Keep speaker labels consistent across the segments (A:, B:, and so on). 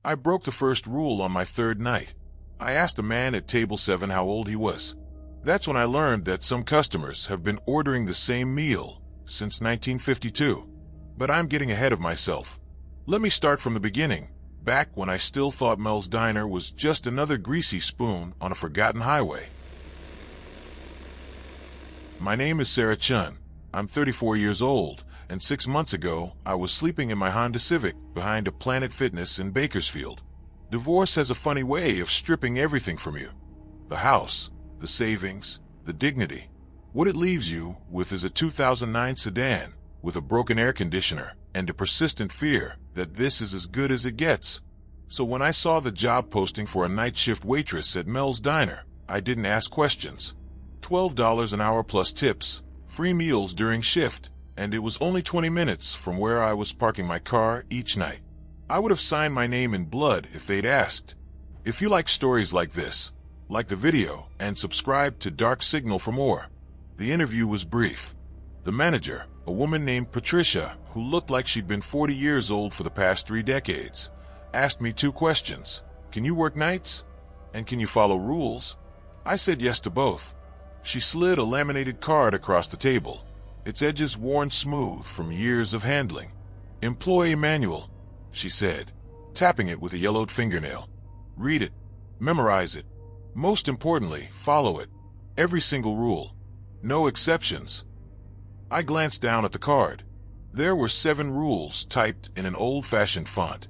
A: I broke the first rule on my third night. I asked a man at table 7 how old he was. That's when I learned that some customers have been ordering the same meal since 1952. But I'm getting ahead of myself. Let me start from the beginning, back when I still thought Mel's Diner was just another greasy spoon on a forgotten highway. My name is Sarah Chun. I'm 34 years old, and 6 months ago, I was sleeping in my Honda Civic behind a Planet Fitness in Bakersfield. Divorce has a funny way of stripping everything from you. The house, the savings, the dignity. What it leaves you with is a 2009 sedan with a broken air conditioner and a persistent fear that this is as good as it gets. So when I saw the job posting for a night shift waitress at Mel's Diner, I didn't ask questions. $12 an hour plus tips, free meals during shift, and it was only 20 minutes from where I was parking my car each night. I would have signed my name in blood if they'd asked. If you like stories like this, like the video and subscribe to Dark Signal for more. The interview was brief. The manager, a woman named Patricia, who looked like she'd been 40 years old for the past 3 decades, asked me 2 questions. Can you work nights? And can you follow rules? I said yes to both. She slid a laminated card across the table, its edges worn smooth from years of handling. Employee manual, she said, tapping it with a yellowed fingernail. Read it. Memorize it. Most importantly, follow it. Every single rule. No exceptions. I glanced down at the card. There were 7 rules typed in an old-fashioned font.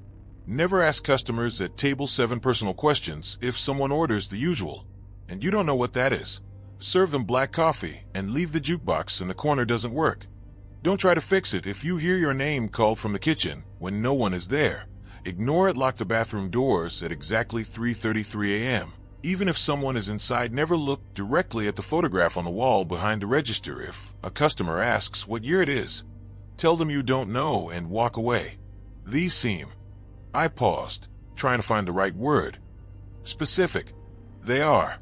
A: Never ask customers at table 7 personal questions if someone orders the usual, and you don't know what that is. Serve them black coffee and leave the jukebox in the corner doesn't work. Don't try to fix it if you hear your name called from the kitchen when no one is there. Ignore it. Lock the bathroom doors at exactly 3:33 a.m. Even if someone is inside, never look directly at the photograph on the wall behind the register. If a customer asks what year it is, tell them you don't know and walk away. These seem... I paused, trying to find the right word. Specific. They are,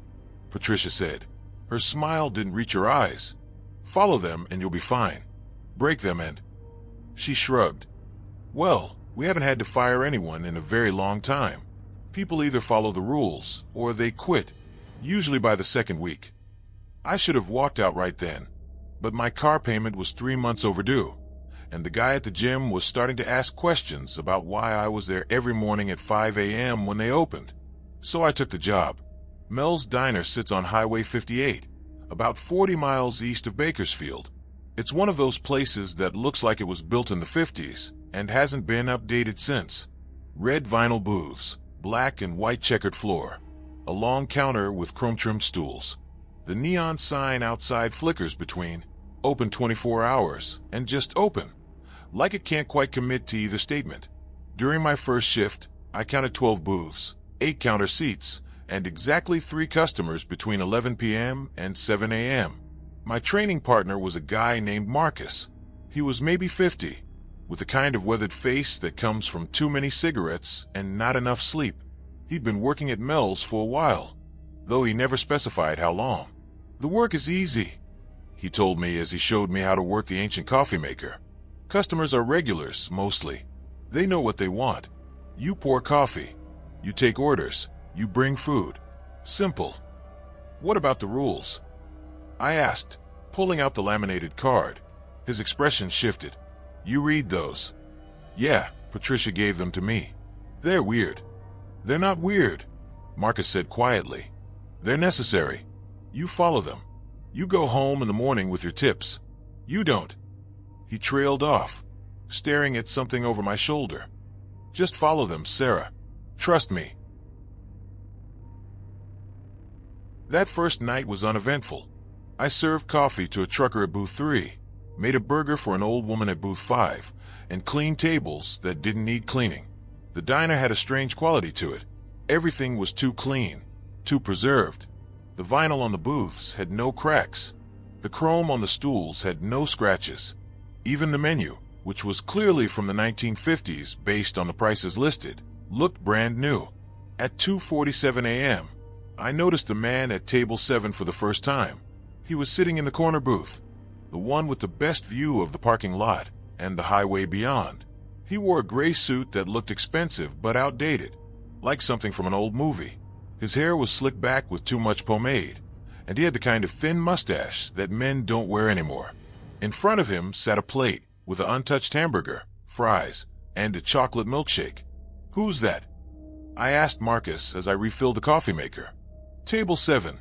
A: Patricia said. Her smile didn't reach her eyes. Follow them and you'll be fine. Break them and... She shrugged. Well, we haven't had to fire anyone in a very long time. People either follow the rules or they quit, usually by the 2nd week. I should have walked out right then, but my car payment was 3 months overdue, and the guy at the gym was starting to ask questions about why I was there every morning at 5 a.m. when they opened. So I took the job. Mel's Diner sits on Highway 58, about 40 miles east of Bakersfield. It's one of those places that looks like it was built in the 50s and hasn't been updated since. Red vinyl booths, black and white checkered floor, a long counter with chrome-trimmed stools. The neon sign outside flickers between open 24 hours and just open, like it can't quite commit to either statement. During my first shift, I counted 12 booths, 8 counter seats, and exactly 3 customers between 11 p.m. and 7 a.m. My training partner was a guy named Marcus. He was maybe 50, with the kind of weathered face that comes from too many cigarettes and not enough sleep. He'd been working at Mel's for a while, though he never specified how long. The work is easy, he told me as he showed me how to work the ancient coffee maker. Customers are regulars, mostly. They know what they want. You pour coffee. You take orders. You bring food. Simple. What about the rules? I asked, pulling out the laminated card. His expression shifted. You read those? Yeah, Patricia gave them to me. They're weird. They're not weird, Marcus said quietly. They're necessary. You follow them. You go home in the morning with your tips. You don't. He trailed off, staring at something over my shoulder. Just follow them, Sarah. Trust me. That first night was uneventful. I served coffee to a trucker at booth 3, made a burger for an old woman at booth 5, and cleaned tables that didn't need cleaning. The diner had a strange quality to it. Everything was too clean, too preserved. The vinyl on the booths had no cracks. The chrome on the stools had no scratches. Even the menu, which was clearly from the 1950s based on the prices listed, looked brand new. At 2:47 a.m., I noticed the man at table 7 for the first time. He was sitting in the corner booth, the one with the best view of the parking lot and the highway beyond. He wore a gray suit that looked expensive but outdated, like something from an old movie. His hair was slicked back with too much pomade, and he had the kind of thin mustache that men don't wear anymore. In front of him sat a plate with an untouched hamburger, fries, and a chocolate milkshake. "Who's that?" I asked Marcus as I refilled the coffee maker. "Table 7,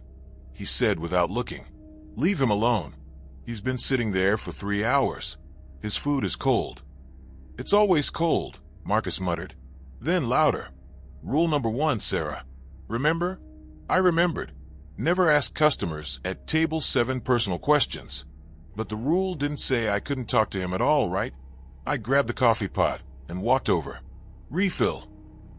A: he said without looking. "Leave him alone. He's been sitting there for 3 hours. His food is cold." "It's always cold," Marcus muttered. Then louder, "Rule number 1, Sarah. Remember?" I remembered. Never ask customers at table 7 personal questions. But the rule didn't say I couldn't talk to him at all, right? I grabbed the coffee pot and walked over. "Refill?"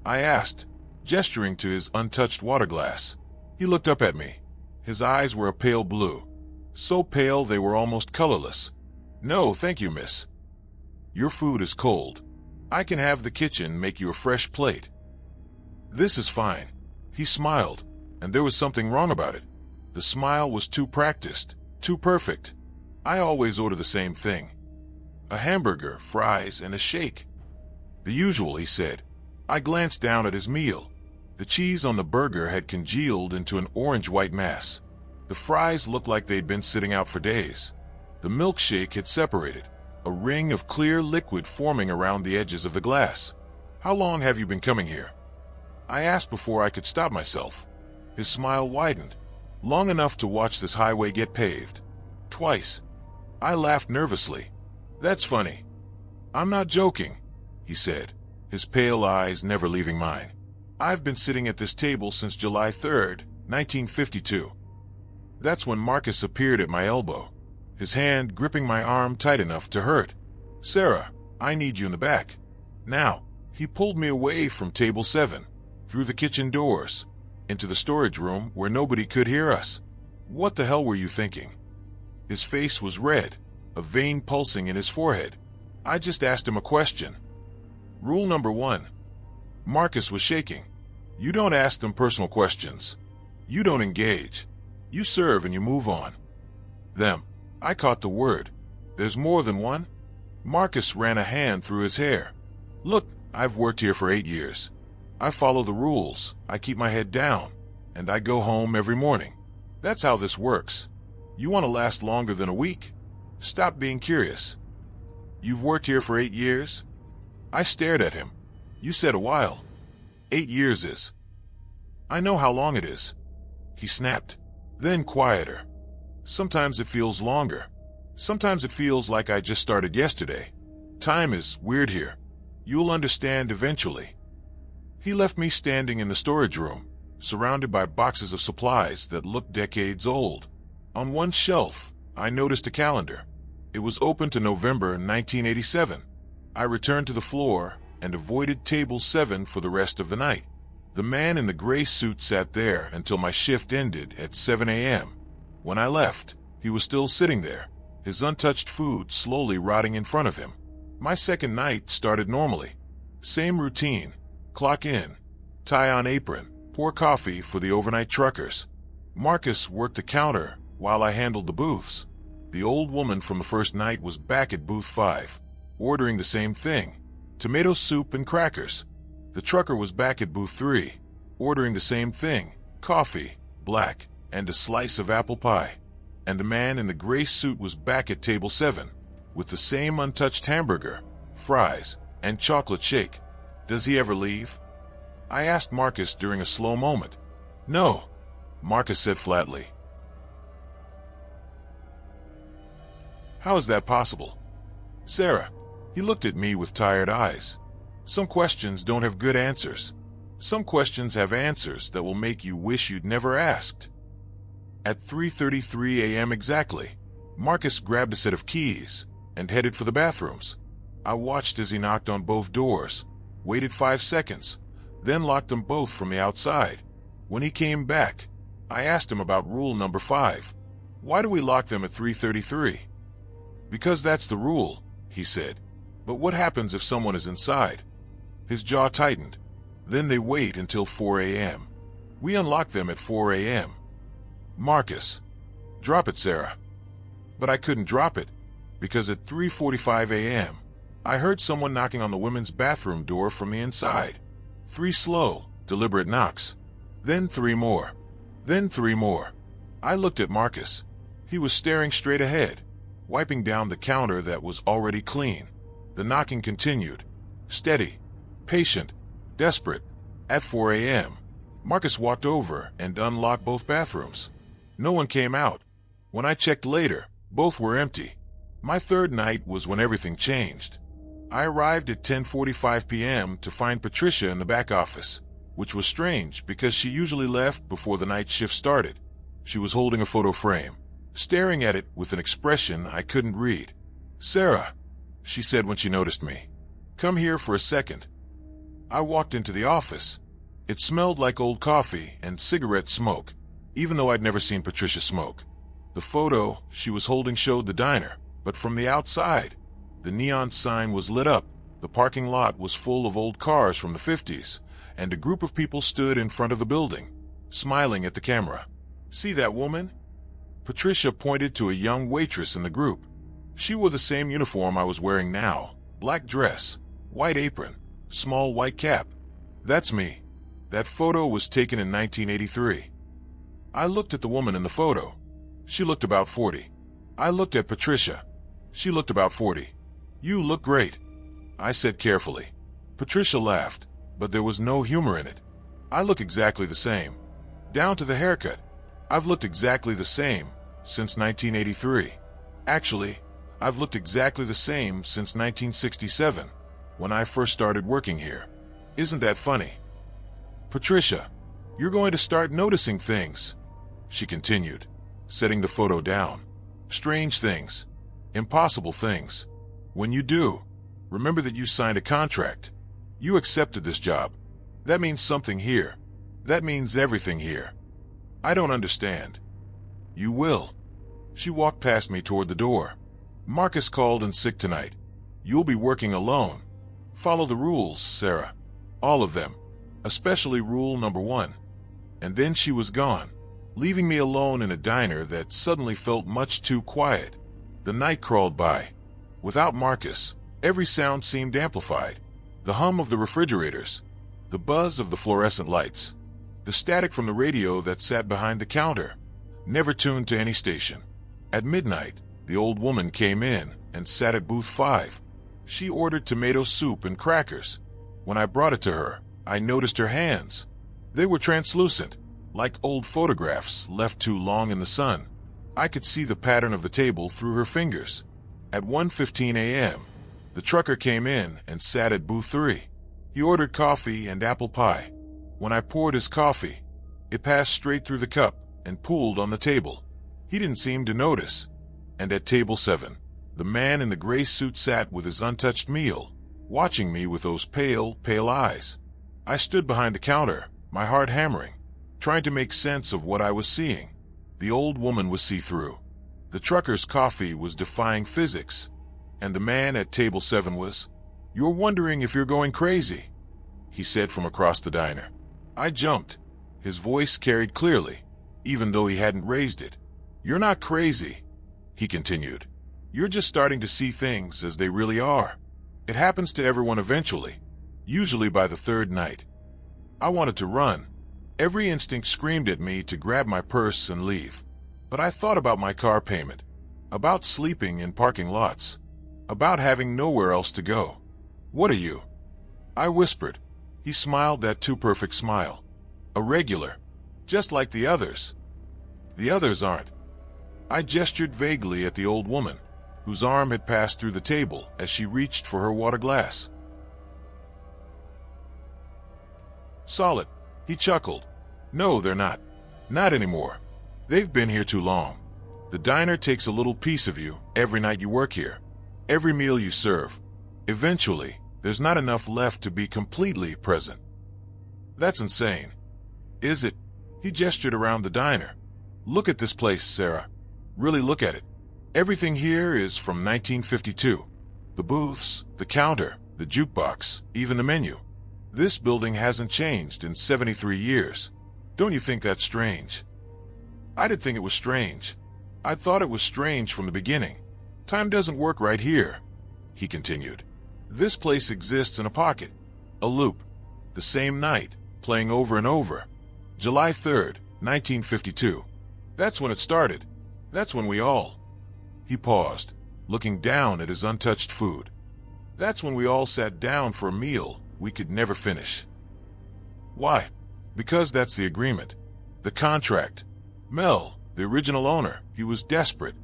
A: I asked, gesturing to his untouched water glass. He looked up at me. His eyes were a pale blue, so pale they were almost colorless. "No, thank you, miss. Your food is cold. I can have the kitchen make you a fresh plate." "This is fine." He smiled, and there was something wrong about it. The smile was too practiced, too perfect. I always order the same thing. A hamburger, fries, and a shake. "The usual," he said. I glanced down at his meal. The cheese on the burger had congealed into an orange-white mass. The fries looked like they'd been sitting out for days. The milkshake had separated, a ring of clear liquid forming around the edges of the glass. "How long have you been coming here?" I asked before I could stop myself. His smile widened. "Long enough to watch this highway get paved." "Twice." I laughed nervously. "That's funny." "I'm not joking," he said, his pale eyes never leaving mine. "I've been sitting at this table since July 3rd, 1952. That's when Marcus appeared at my elbow, his hand gripping my arm tight enough to hurt. "Sarah, I need you in the back. Now." He pulled me away from table 7, through the kitchen doors, into the storage room where nobody could hear us. "What the hell were you thinking?" His face was red, a vein pulsing in his forehead. I just asked him a question. "Rule number 1. Marcus was shaking. "You don't ask them personal questions. You don't engage. You serve and you move on." "Them." I caught the word. "There's more than one?" Marcus ran a hand through his hair. "Look, I've worked here for 8 years. I follow the rules, I keep my head down, and I go home every morning. That's how this works. You want to last longer than a week? Stop being curious." "You've worked here for 8 years?" I stared at him. "You said a while." 8 years is. "I know how long it is," he snapped. Then quieter. "Sometimes it feels longer. Sometimes it feels like I just started yesterday. Time is weird here. You'll understand eventually." He left me standing in the storage room, surrounded by boxes of supplies that looked decades old. On one shelf, I noticed a calendar. It was open to November 1987. I returned to the floor and avoided table 7 for the rest of the night. The man in the gray suit sat there until my shift ended at 7 a.m. When I left, he was still sitting there, his untouched food slowly rotting in front of him. My second night started normally. Same routine: clock in, tie on apron, pour coffee for the overnight truckers. Marcus worked the counter while I handled the booths. The old woman from the first night was back at booth 5, ordering the same thing: tomato soup and crackers. The trucker was back at booth 3, ordering the same thing: coffee, black, and a slice of apple pie. And the man in the gray suit was back at table 7, with the same untouched hamburger, fries, and chocolate shake. "Does he ever leave?" I asked Marcus during a slow moment. "No," Marcus said flatly. "How is that possible?" "Sarah." He looked at me with tired eyes. "Some questions don't have good answers. Some questions have answers that will make you wish you'd never asked." At 3:33 a.m. exactly, Marcus grabbed a set of keys and headed for the bathrooms. I watched as he knocked on both doors, waited 5 seconds, then locked them both from the outside. When he came back, I asked him about rule number 5. "Why do we lock them at 3:33? "Because that's the rule," he said. "But what happens if someone is inside?" His jaw tightened. "Then they wait until 4 a.m. We unlock them at 4 a.m. "Marcus." "Drop it, Sarah." But I couldn't drop it, because at 3:45 a.m., I heard someone knocking on the women's bathroom door from the inside. 3 slow, deliberate knocks. Then 3 more. Then 3 more. I looked at Marcus. He was staring straight ahead, wiping down the counter that was already clean. The knocking continued. Steady, patient, desperate. At 4 a.m., Marcus walked over and unlocked both bathrooms. No one came out. When I checked later, both were empty. My third night was when everything changed. I arrived at 10:45 p.m. to find Patricia in the back office, which was strange because she usually left before the night shift started. She was holding a photo frame, staring at it with an expression I couldn't read. "Sarah," she said when she noticed me. "Come here for a second." I walked into the office. It smelled like old coffee and cigarette smoke, even though I'd never seen Patricia smoke. The photo she was holding showed the diner, but from the outside. The neon sign was lit up, the parking lot was full of old cars from the 50s, and a group of people stood in front of the building, smiling at the camera. "See that woman?" Patricia pointed to a young waitress in the group. She wore the same uniform I was wearing now, black dress, white apron, small white cap. "That's me. That photo was taken in 1983. I looked at the woman in the photo. She looked about 40. I looked at Patricia. She looked about 40. "You look great," I said carefully. Patricia laughed, but there was no humor in it. "I look exactly the same. Down to the haircut. I've looked exactly the same since 1983. Actually, I've looked exactly the same since 1967, when I first started working here. Isn't that funny?" "Patricia, you're going to start noticing things," she continued, setting the photo down. "Strange things. Impossible things. When you do, remember that you signed a contract. You accepted this job. That means something here. That means everything here. I don't understand." "You will." She walked past me toward the door. "Marcus called in sick tonight. You'll be working alone. Follow the rules, Sarah. All of them. Especially rule number 1. And then she was gone, leaving me alone in a diner that suddenly felt much too quiet. The night crawled by. Without Marcus, every sound seemed amplified. The hum of the refrigerators, the buzz of the fluorescent lights, the static from the radio that sat behind the counter, never tuned to any station. At midnight, the old woman came in and sat at booth 5. She ordered tomato soup and crackers. When I brought it to her, I noticed her hands. They were translucent, like old photographs left too long in the sun. I could see the pattern of the table through her fingers. At 1:15 a.m., the trucker came in and sat at booth 3. He ordered coffee and apple pie. When I poured his coffee, it passed straight through the cup and pooled on the table. He didn't seem to notice. And at table 7, the man in the gray suit sat with his untouched meal, watching me with those pale, pale eyes. I stood behind the counter, my heart hammering, trying to make sense of what I was seeing. The old woman was see-through. The trucker's coffee was defying physics. And the man at table 7 was, "You're wondering if you're going crazy," he said from across the diner. I jumped. His voice carried clearly, even though he hadn't raised it. "You're not crazy," he continued. "You're just starting to see things as they really are. It happens to everyone eventually, usually by the 3rd night." I wanted to run. Every instinct screamed at me to grab my purse and leave. But I thought about my car payment, about sleeping in parking lots, about having nowhere else to go. "What are you?" I whispered. He smiled that too-perfect smile. "A regular, just like the others." "The others aren't." I gestured vaguely at the old woman, whose arm had passed through the table as she reached for her water glass. "Solid," he chuckled. "No, they're not. Not anymore. They've been here too long. The diner takes a little piece of you every night you work here, every meal you serve. Eventually, there's not enough left to be completely present." "That's insane." "Is it?" He gestured around the diner. "Look at this place, Sarah. Really look at it. Everything here is from 1952. The booths, the counter, the jukebox, even the menu. This building hasn't changed in 73 years. Don't you think that's strange?" I did think it was strange. I thought it was strange from the beginning. "Time doesn't work right here," he continued. This place exists in a pocket, a loop, the same night, playing over and over. July 3rd, 1952. That's when it started. That's when we all... He paused, looking down at his untouched food. That's when we all sat down for a meal we could never finish. Why? Because that's the agreement. The contract. Mel, the original owner, he was desperate.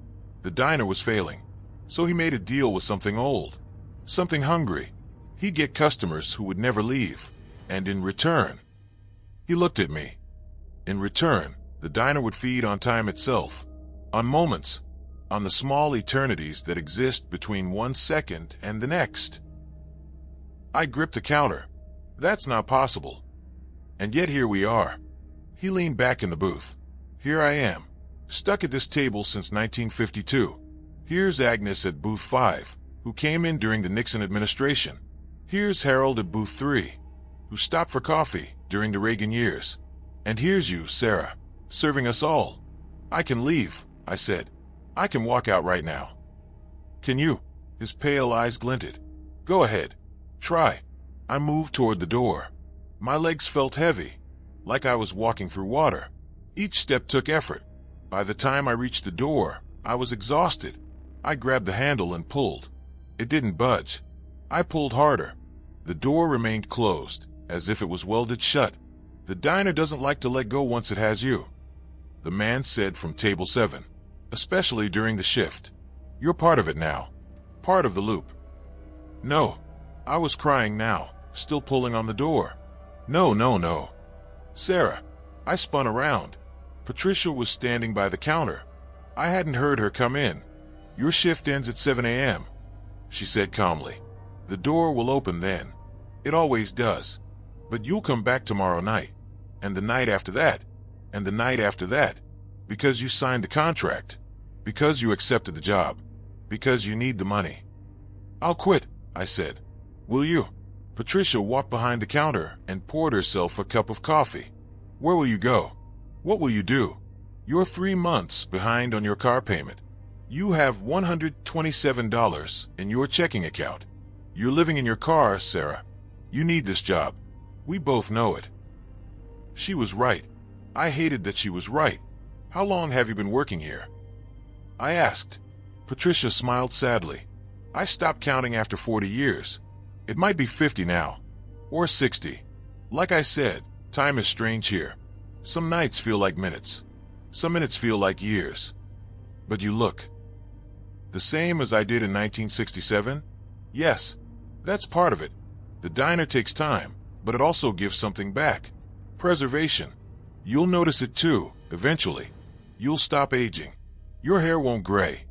A: The diner was failing. So he made a deal with something old, something hungry. He'd get customers who would never leave. And in return... He looked at me. In return, the diner would feed on time itself. On moments. On the small eternities that exist between 1 second and the next. I gripped the counter. That's not possible. And yet here we are. He leaned back in the booth. Here I am, stuck at this table since 1952. Here's Agnes at booth 5, who came in during the Nixon administration. Here's Harold at booth 3, who stopped for coffee during the Reagan years. And here's you, Sarah, serving us all. I can leave, I said. I can walk out right now. Can you? His pale eyes glinted. Go ahead. Try. I moved toward the door. My legs felt heavy, like I was walking through water. Each step took effort. By the time I reached the door, I was exhausted. I grabbed the handle and pulled. It didn't budge. I pulled harder. The door remained closed, as if it was welded shut. The diner doesn't like to let go once it has you, the man said from table 7. Especially during the shift. You're part of it now. Part of the loop. No. I was crying now, still pulling on the door. No, no, no. Sarah. I spun around. Patricia was standing by the counter. I hadn't heard her come in. Your shift ends at 7 a.m., she said calmly. The door will open then. It always does. But you'll come back tomorrow night. And the night after that. And the night after that. Because you signed the contract. Because you accepted the job. Because you need the money. I'll quit, I said. Will you? Patricia walked behind the counter and poured herself a cup of coffee. Where will you go? What will you do? You're 3 months behind on your car payment. You have $127 in your checking account. You're living in your car, Sarah. You need this job. We both know it. She was right. I hated that she was right. How long have you been working here? I asked. Patricia smiled sadly. I stopped counting after 40 years. It might be 50 now. Or 60. Like I said, time is strange here. Some nights feel like minutes. Some minutes feel like years. But you look the same as I did in 1967? Yes, that's part of it. The diner takes time, but it also gives something back. Preservation. You'll notice it too, eventually. You'll stop aging. Your hair won't gray.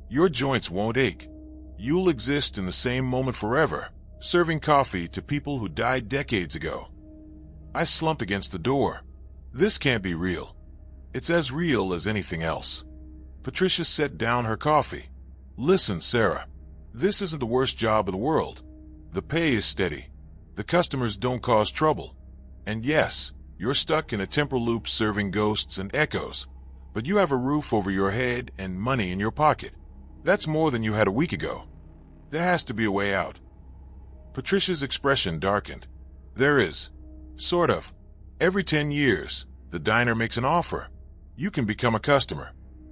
A: Your joints won't ache. You'll exist in the same moment forever, serving coffee to people who died decades ago. I slumped against the door. This can't be real. It's as real as anything else. Patricia set down her coffee. Listen, Sarah. This isn't the worst job in the world. The pay is steady. The customers don't cause trouble. And yes, you're stuck in a temporal loop serving ghosts and echoes. But you have a roof over your head and money in your pocket. That's more than you had a week ago. There has to be a way out. Patricia's expression darkened. There is. Sort of. Every 10 years, the diner makes an offer. You can become a customer.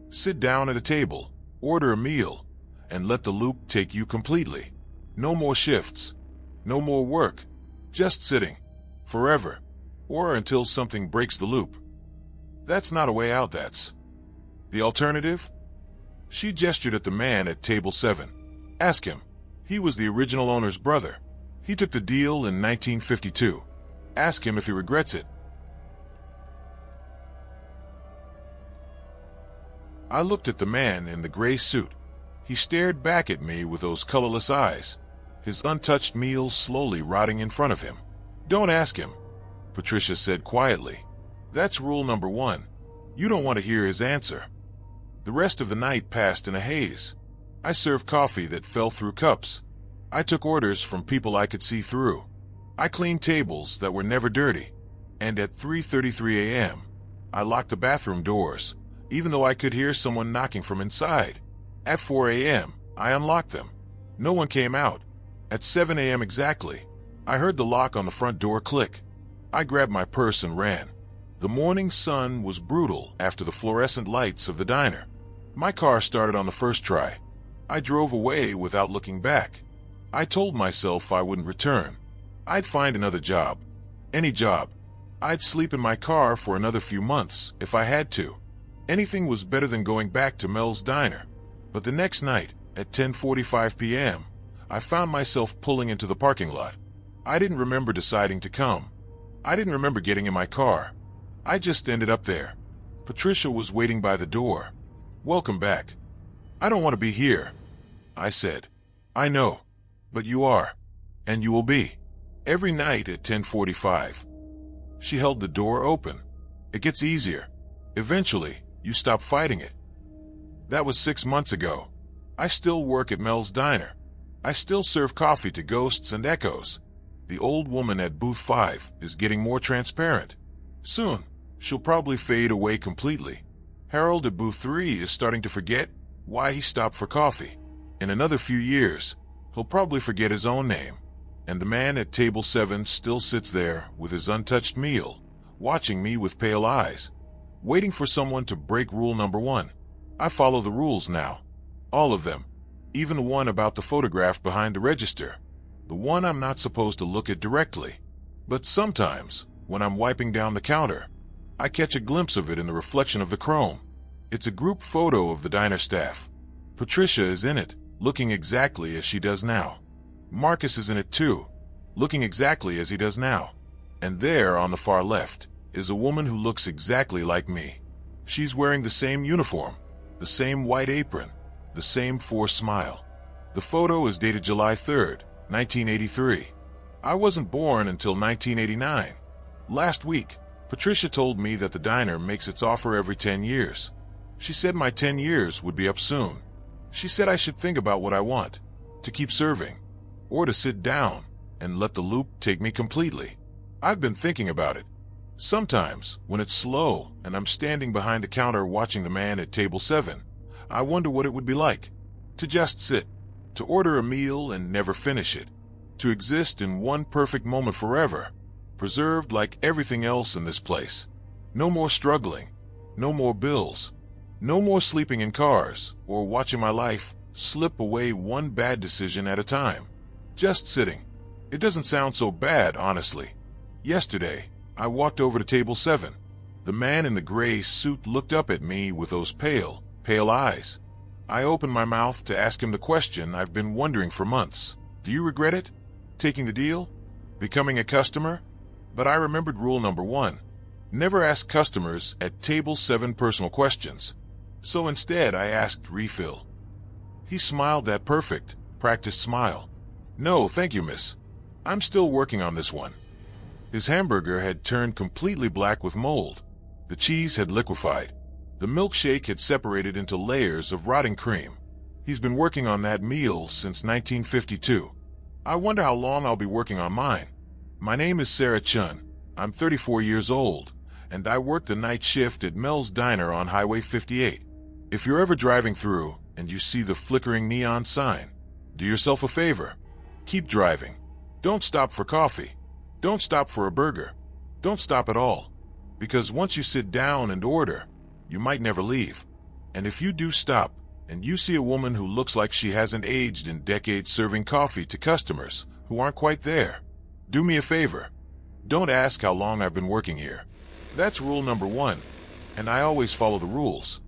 A: Sit down at a table, order a meal, and let the loop take you completely. No more shifts. No more work. Just sitting. Forever. Or until something breaks the loop. That's not a way out, that's. The alternative? She gestured at the man at table 7. Ask him. He was the original owner's brother. He took the deal in 1952. Ask him if he regrets it. I looked at the man in the gray suit. He stared back at me with those colorless eyes, his untouched meal slowly rotting in front of him. Don't ask him, Patricia said quietly. That's rule number 1. You don't want to hear his answer. The rest of the night passed in a haze. I served coffee that fell through cups. I took orders from people I could see through. I cleaned tables that were never dirty. And at 3:33 a.m., I locked the bathroom doors, even though I could hear someone knocking from inside. At 4 a.m., I unlocked them. No one came out. At 7 a.m. exactly, I heard the lock on the front door click. I grabbed my purse and ran. The morning sun was brutal after the fluorescent lights of the diner. My car started on the first try. I drove away without looking back. I told myself I wouldn't return. I'd find another job. Any job. I'd sleep in my car for another few months if I had to. Anything was better than going back to Mel's diner. But the next night, at 10:45 p.m., I found myself pulling into the parking lot. I didn't remember deciding to come. I didn't remember getting in my car. I just ended up there. Patricia was waiting by the door. "Welcome back." "I don't want to be here," I said. "I know, but you are, and you will be. Every night at 10:45. She held the door open. "It gets easier. Eventually, you stop fighting it." That was 6 months ago. I still work at Mel's Diner. I still serve coffee to ghosts and echoes. The old woman at booth 5 is getting more transparent. Soon, she'll probably fade away completely. Harold at booth 3 is starting to forget why he stopped for coffee. In another few years, he'll probably forget his own name. And the man at table 7 still sits there with his untouched meal, watching me with pale eyes, waiting for someone to break rule number 1. I follow the rules now. All of them. Even the one about the photograph behind the register. The one I'm not supposed to look at directly. But sometimes, when I'm wiping down the counter, I catch a glimpse of it in the reflection of the chrome. It's a group photo of the diner staff. Patricia is in it, looking exactly as she does now. Marcus is in it too, looking exactly as he does now. And there, on the far left, is a woman who looks exactly like me. She's wearing the same uniform, the same white apron, the same forced smile. The photo is dated July 3rd, 1983. I wasn't born until 1989. Last week, Patricia told me that the diner makes its offer every 10 years. She said my 10 years would be up soon. She said I should think about what I want, to keep serving, or to sit down and let the loop take me completely. I've been thinking about it. Sometimes, when it's slow and I'm standing behind the counter watching the man at table 7, I wonder what it would be like to just sit, to order a meal and never finish it, to exist in one perfect moment forever, preserved like everything else in this place. No more struggling, no more bills, no more sleeping in cars or watching my life slip away one bad decision at a time. Just sitting. It doesn't sound so bad, honestly. Yesterday, I walked over to table 7. The man in the gray suit looked up at me with those pale eyes. I opened my mouth to ask him the question I've been wondering for months. Do you regret it? Taking the deal? Becoming a customer? But I remembered rule number 1. Never ask customers at table 7 personal questions. So instead, I asked refill. He smiled that perfect, practiced smile. "No, thank you, miss. I'm still working on this one." His hamburger had turned completely black with mold. The cheese had liquefied. The milkshake had separated into layers of rotting cream. He's been working on that meal since 1952. I wonder how long I'll be working on mine. My name is Sarah Chun. I'm 34 years old, and I work the night shift at Mel's Diner on Highway 58. If you're ever driving through and you see the flickering neon sign, do yourself a favor. Keep driving. Don't stop for coffee. Don't stop for a burger. Don't stop at all. Because once you sit down and order, you might never leave. And if you do stop, and you see a woman who looks like she hasn't aged in decades serving coffee to customers who aren't quite there, do me a favor. Don't ask how long I've been working here. That's rule number 1, and I always follow the rules.